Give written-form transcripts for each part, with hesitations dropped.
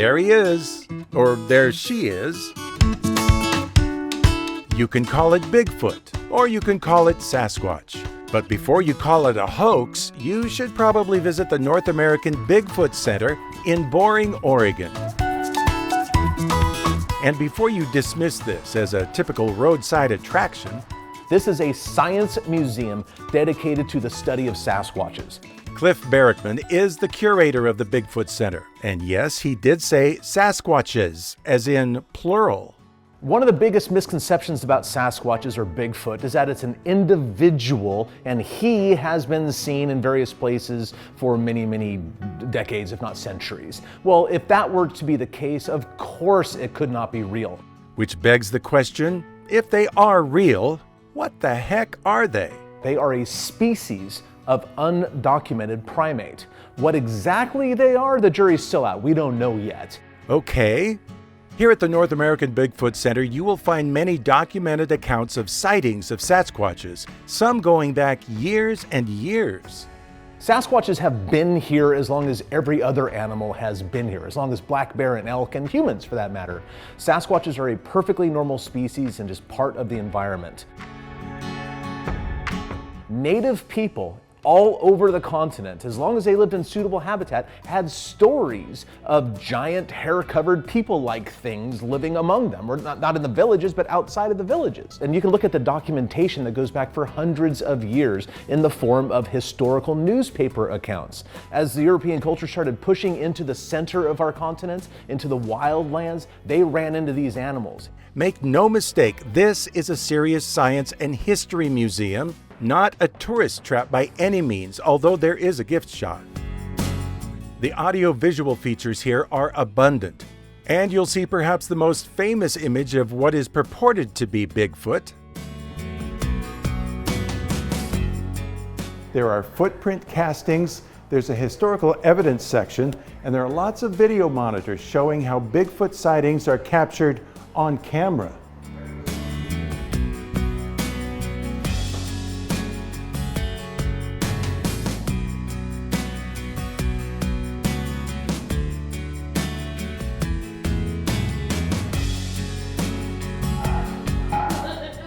There he is, or there she is. You can call it Bigfoot, or you can call it Sasquatch. But before you call it a hoax, you should probably visit the North American Bigfoot Center in Boring, Oregon. And before you dismiss this as a typical roadside attraction, this is a science museum dedicated to the study of Sasquatches. Cliff Barrickman is the curator of the Bigfoot Center. And yes, he did say Sasquatches, as in plural. One of the biggest misconceptions about Sasquatches or Bigfoot is that it's an individual, and he has been seen in various places for many, many decades, if not centuries. Well, if that were to be the case, of course it could not be real. Which begs the question, if they are real, what the heck are they? They are a species of undocumented primate. What exactly they are, the jury's still out. We don't know yet. Okay. Here at the North American Bigfoot Center, you will find many documented accounts of sightings of Sasquatches, some going back years and years. Sasquatches have been here as long as every other animal has been here, as long as black bear and elk and humans for that matter. Sasquatches are a perfectly normal species and just part of the environment. Native people all over the continent, as long as they lived in suitable habitat, had stories of giant hair-covered people-like things living among them, or not in the villages, but outside of the villages. And you can look at the documentation that goes back for hundreds of years in the form of historical newspaper accounts. As the European culture started pushing into the center of our continent, into the wildlands, they ran into these animals. Make no mistake, this is a serious science and history museum, not a tourist trap by any means, although there is a gift shop. The audio-visual features here are abundant, and you'll see perhaps the most famous image of what is purported to be Bigfoot. There are footprint castings, there's a historical evidence section, and there are lots of video monitors showing how Bigfoot sightings are captured on camera.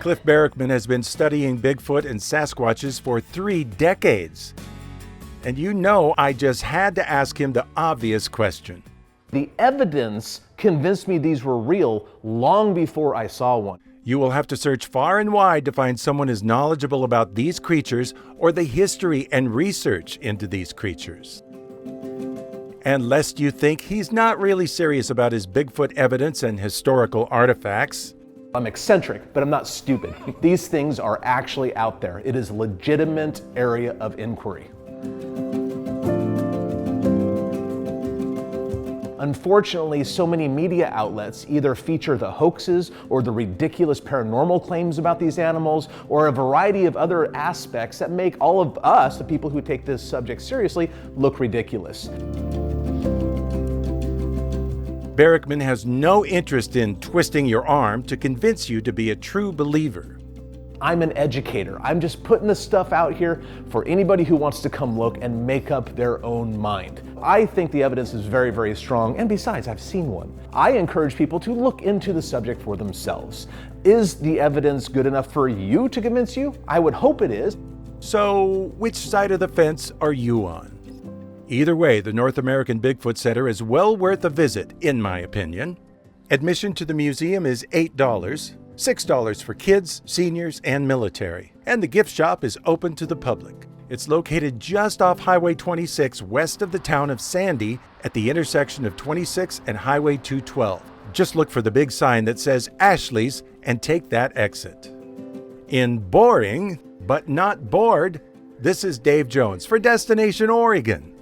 Cliff Barrickman has been studying Bigfoot and Sasquatches for 3 decades. And you know I just had to ask him the obvious question. The evidence convinced me these were real long before I saw one. You will have to search far and wide to find someone as knowledgeable about these creatures or the history and research into these creatures. And lest you think he's not really serious about his Bigfoot evidence and historical artifacts, I'm eccentric, but I'm not stupid. These things are actually out there. It is a legitimate area of inquiry. Unfortunately, so many media outlets either feature the hoaxes or the ridiculous paranormal claims about these animals, or a variety of other aspects that make all of us, the people who take this subject seriously, look ridiculous. Barrickman has no interest in twisting your arm to convince you to be a true believer. I'm an educator. I'm just putting this stuff out here for anybody who wants to come look and make up their own mind. I think the evidence is very, very strong, and besides, I've seen one. I encourage people to look into the subject for themselves. Is the evidence good enough for you to convince you? I would hope it is. So, which side of the fence are you on? Either way, the North American Bigfoot Center is well worth a visit, in my opinion. Admission to the museum is $8, $6 for kids, seniors, and military. And the gift shop is open to the public. It's located just off Highway 26 west of the town of Sandy at the intersection of 26 and Highway 212. Just look for the big sign that says Ashley's and take that exit. In boring, but not bored, this is Dave Jones for Destination Oregon.